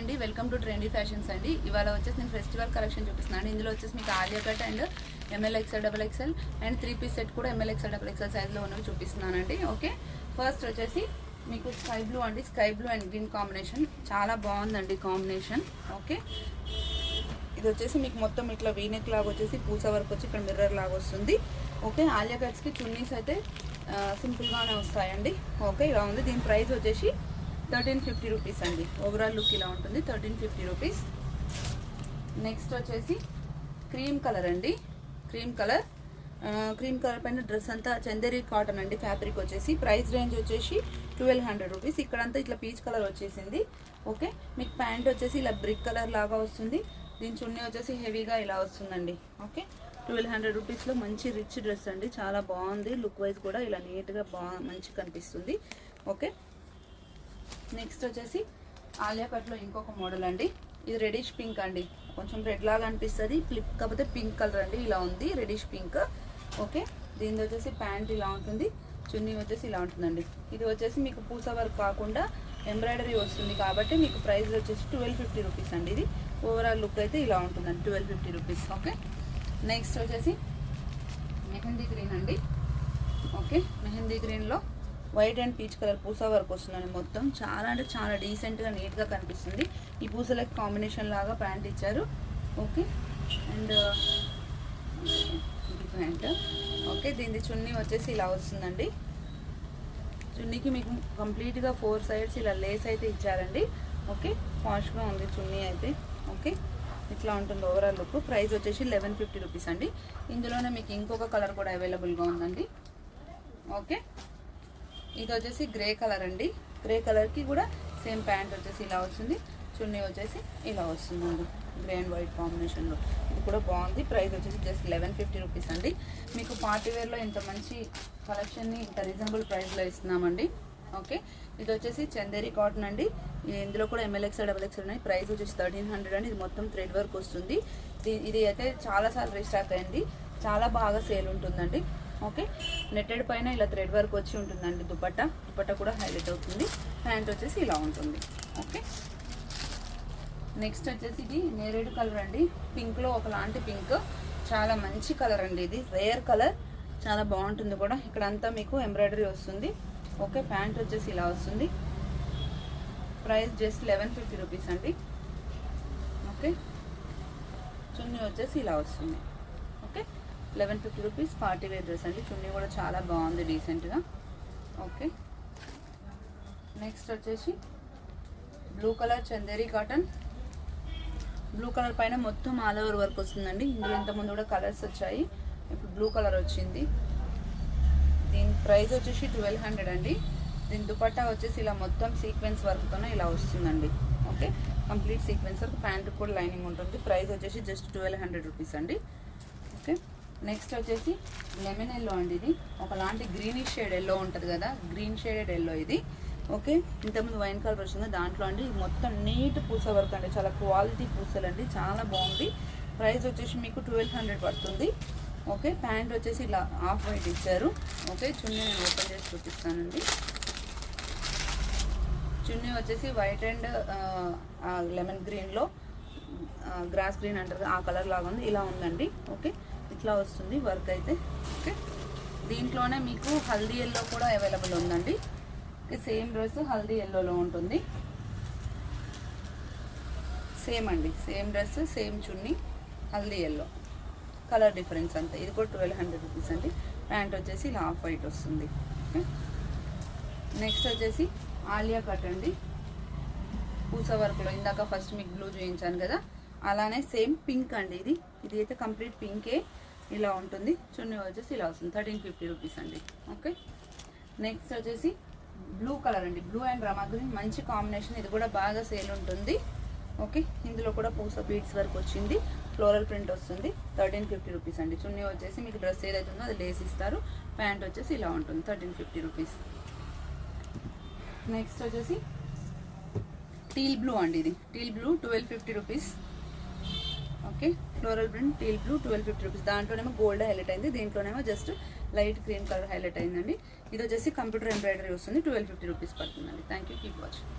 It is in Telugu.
అండి, వెల్కమ్ టు ట్రెండీ ఫ్యాషన్స్ అండి. ఇవాళ వచ్చేసి నేను ఫెస్టివల్ కలెక్షన్ చూపిస్తున్నాను. ఇందులో వచ్చేసి మీకు Alia cut and M L XL double XL and 3 piece set కూడా ఎంఎల్ ఎక్స్ఎల్ డబల్ ఎక్స్ఎల్ సైజ్లో ఉన్నవి చూపిస్తున్నానండి. ఓకే, ఫస్ట్ వచ్చేసి మీకు స్కై బ్లూ అండి. Sky blue and green combination చాలా బాగుందండి కాంబినేషన్. ఓకే, ఇది వచ్చేసి మీకు మొత్తం ఇట్లా వీనెక్ లాగా వచ్చేసి పూస వర్క్ వచ్చి ఇక్కడ మిర్రర్ లాగా వస్తుంది. ఓకే, ఆలియా కట్స్కి చున్నీస్ అయితే సింపుల్గానే వస్తాయండి. ఓకే, ఇలా ఉంది. దీని ప్రైస్ వచ్చేసి 1350 రూపీస్ అండి. ఓవరాల్ లుక్ ఇలా ఉంటుంది, 1350 రూపీస్. నెక్స్ట్ వచ్చేసి క్రీమ్ కలర్ అండి. క్రీమ్ కలర్ పైన డ్రెస్ అంతా చందేరి కాటన్ అండి. ఫ్యాబ్రిక్ వచ్చేసి ప్రైస్ రేంజ్ వచ్చేసి 1200 రూపీస్. ఇక్కడంతా ఇట్లా పీచ్ కలర్ వచ్చేసింది. ఓకే, మీకు ప్యాంట్ వచ్చేసి ఇలా బ్రిక్ కలర్ లాగా వస్తుంది. దీని చున్నీ వచ్చేసి హెవీగా ఇలా వస్తుందండి. ఓకే, 1200 రూపీస్లో మంచి రిచ్ డ్రెస్ అండి. చాలా బాగుంది. లుక్ వైజ్ కూడా ఇలా నీట్గా మంచి కనిపిస్తుంది. ఓకే, నెక్స్ట్ వచ్చేసి ఆలియా కట్లో ఇంకొక మోడల్ అండి. ఇది రెడిష్ పింక్ అండి. కొంచెం రెడ్ లాగా అనిపిస్తుంది, ఫ్లిప్ కాకపోతే పింక్ కలర్ అండి. ఇలా ఉంది రెడిష్ పింక్. ఓకే, దీని వచ్చేసి ప్యాంట్ ఇలా ఉంటుంది, చున్నీ వచ్చేసి ఇలా ఉంటుందండి. ఇది వచ్చేసి మీకు పూస వర్క్ కాకుండా ఎంబ్రాయిడరీ వస్తుంది కాబట్టి మీకు ప్రైస్ వచ్చేసి 1250 రూపీస్ అండి. ఇది ఓవరాల్ లుక్ అయితే ఇలా ఉంటుందండి, 1250 రూపీస్. ఓకే, నెక్స్ట్ వచ్చేసి మెహందీ గ్రీన్ అండి. ఓకే, మెహందీ గ్రీన్లో white and peach colour Pusa work వస్తుందండి. మొత్తం చాలా అంటే చాలా డీసెంట్గా నీట్గా కనిపిస్తుంది. ఈ పూసలకి కాంబినేషన్ లాగా ప్యాంట్ ఇచ్చారు. Okay, and pant. ఓకే, దీని చున్నీ వచ్చేసి ఇలా వస్తుందండి. చున్నీకి మీకు కంప్లీట్గా 4 సైడ్స్ ఇలా లేస్ అయితే ఇచ్చారండి. ఓకే, పాష్గా ఉంది చున్నీ అయితే. ఓకే, ఇట్లా ఉంటుంది ఓవరాల్ లుక్. ప్రైస్ వచ్చేసి 1150 రూపీస్ అండి. ఇందులోనే మీకు ఇంకొక కలర్ కూడా అవైలబుల్గా ఉందండి. ఓకే, ఇది వచ్చేసి గ్రే కలర్ అండి. గ్రే కలర్కి కూడా సేమ్ ప్యాంట్ వచ్చేసి ఇలా వస్తుంది, చున్నీ వచ్చేసి ఇలా వస్తుందండి గ్రే అండ్ వైట్ కాంబినేషన్లో. ఇది కూడా బాగుంది. ప్రైస్ వచ్చేసి జస్ట్ 1150 రూపీస్ అండి. మీకు పార్టీవేర్లో ఇంత మంచి కలెక్షన్ని ఇంత రీజనబుల్ ప్రైస్లో ఇస్తున్నామండి. ఓకే, ఇది వచ్చేసి చందేరి కాటన్ అండి. ఇందులో కూడా ఎంఎల్ఎక్స్ డబల్ ఎక్స్ ఉన్నాయి. ప్రైస్ వచ్చేసి 1300 అండి. ఇది మొత్తం థ్రెడ్ వర్క్ వస్తుంది. ఇది అయితే చాలాసార్లు రీస్టాక్ అయింది, చాలా బాగా సేల్ ఉంటుందండి. ఓకే, నెట్టెడ్ పైన ఇలా థ్రెడ్ వర్క్ వచ్చి ఉంటుందండి. దుపట్టా కూడా హైలైట్ అవుతుంది. ప్యాంట్ వచ్చేసి ఇలా ఉంటుంది. ఓకే, నెక్స్ట్ వచ్చేసి ఇది నేరేడు కలర్ అండి. పింక్లో ఒకలాంటి పింక్, చాలా మంచి కలర్ అండి. ఇది రేర్ కలర్, చాలా బాగుంటుంది కూడా. ఇక్కడంతా మీకు ఎంబ్రాయిడరీ వస్తుంది. ఓకే, ప్యాంట్ వచ్చేసి ఇలా వస్తుంది. ప్రైస్ జస్ట్ 1150 రూపీస్ అండి. ఓకే, చున్నీ వచ్చేసి ఇలా వస్తుంది. Okay, 1150 rupees party wear dress అండి. చున్నీ కూడా చాలా బాగుంది డీసెంట్గా. ఓకే, నెక్స్ట్ వచ్చేసి blue colour Chanderi cotton. Blue colour పైన మొత్తం ఆల్ ఓవర్ వర్క్ వస్తుందండి. ఇందులో ఇంతకుముందు కూడా కలర్స్ వచ్చాయి, ఇప్పుడు బ్లూ కలర్ వచ్చింది. దీని ప్రైస్ వచ్చేసి 1200 అండి. దీని దుపట్టా వచ్చేసి ఇలా మొత్తం సీక్వెన్స్ వర్క్తోనే ఇలా వస్తుందండి. Okay, complete sequence work. Pant కూడా లైనింగ్ ఉంటుంది. ప్రైస్ వచ్చేసి జస్ట్ 1200 రూపీస్ అండి. ఓకే, నెక్స్ట్ వచ్చేసి లెమన్ ఎల్లో అండి. ఇది ఒకలాంటి గ్రీనిష్ షేడ్ ఎల్లో ఉంటుంది కదా, గ్రీన్ షేడెడ్ ఎల్లో ఇది. ఓకే, ఇంతకుముందు వైన్ కలర్ వచ్చింది దాంట్లో అండి. మొత్తం నీట్ పూస వర్క్ అండి, చాలా క్వాలిటీ పూసలు అండి, చాలా బాగుంది. ప్రైస్ వచ్చేసి మీకు 1200 పడుతుంది. ఓకే, ప్యాంట్ వచ్చేసి ఇలా హాఫ్ వైట్ ఇచ్చారు. ఓకే, చున్నీ నేను ఓపెన్ చేసి చూపిస్తానండి. చున్నీ వచ్చేసి వైట్ అండ్ లెమన్ గ్రీన్లో గ్రాస్ గ్రీన్ అంటారు, ఆ కలర్ లాగా ఉంది. ఇలా ఉందండి. ఓకే, ఇట్లా వస్తుంది వర్క్ అయితే. ఓకే, దీంట్లోనే మీకు హల్దీ ఎల్లో కూడా అవైలబుల్ ఉందండి. సేమ్ డ్రెస్ హల్దీ ఎల్లోలో ఉంటుంది. సేమ్ అండి, సేమ్ డ్రెస్ సేమ్ చున్నీ, హల్దీ ఎల్లో, కలర్ డిఫరెన్స్ అంతే. ఇది కూడా 1200 రూపీస్ అండి. ప్యాంట్ వచ్చేసి ఇలా హాఫ్ వైట్ వస్తుంది. ఓకే, నెక్స్ట్ వచ్చేసి ఆలియా కట్ అండి. పూస వర్క్లో ఇందాక ఫస్ట్ మీకు బ్లూ చూపించాను కదా, అలానే సేమ్ పింక్ అండి. ఇది అయితే కంప్లీట్ పింకే, ఇలా ఉంటుంది. చున్నీ వచ్చేసి ఇలా వస్తుంది. 1350 రూపీస్ అండి. ఓకే, నెక్స్ట్ వచ్చేసి బ్లూ కలర్ అండి. బ్లూ అండ్ రమా గ్రీన్ మంచి కాంబినేషన్. ఇది కూడా బాగా సేల్ ఉంటుంది. ఓకే, ఇందులో కూడా పూస బీడ్స్ వర్క్ వచ్చింది, ఫ్లోరల్ ప్రింట్ వస్తుంది. 1350 రూపీస్ అండి. చున్నీ వచ్చేసి మీకు డ్రెస్ ఏదైతే ఉందో అది లేస్ ఇస్తారు. ప్యాంట్ వచ్చేసి ఇలా ఉంటుంది, 1350 రూపీస్. నెక్స్ట్ వచ్చేసి టీల్ బ్లూ అండి. ఇది teal blue 1250 rupees. Okay, floral print teal blue 1250 rupees. దాంట్లోనేమో గోల్డ్ హైలైట్ అయింది, దీంట్లోనేమో just light cream colour highlight అయిందండి. ఇది వచ్చేసి కంప్యూటర్ ఎంబ్రాయిడరీ వస్తుంది. 1250 రూపీస్ పడుతుందండి. Thank you, keep watching.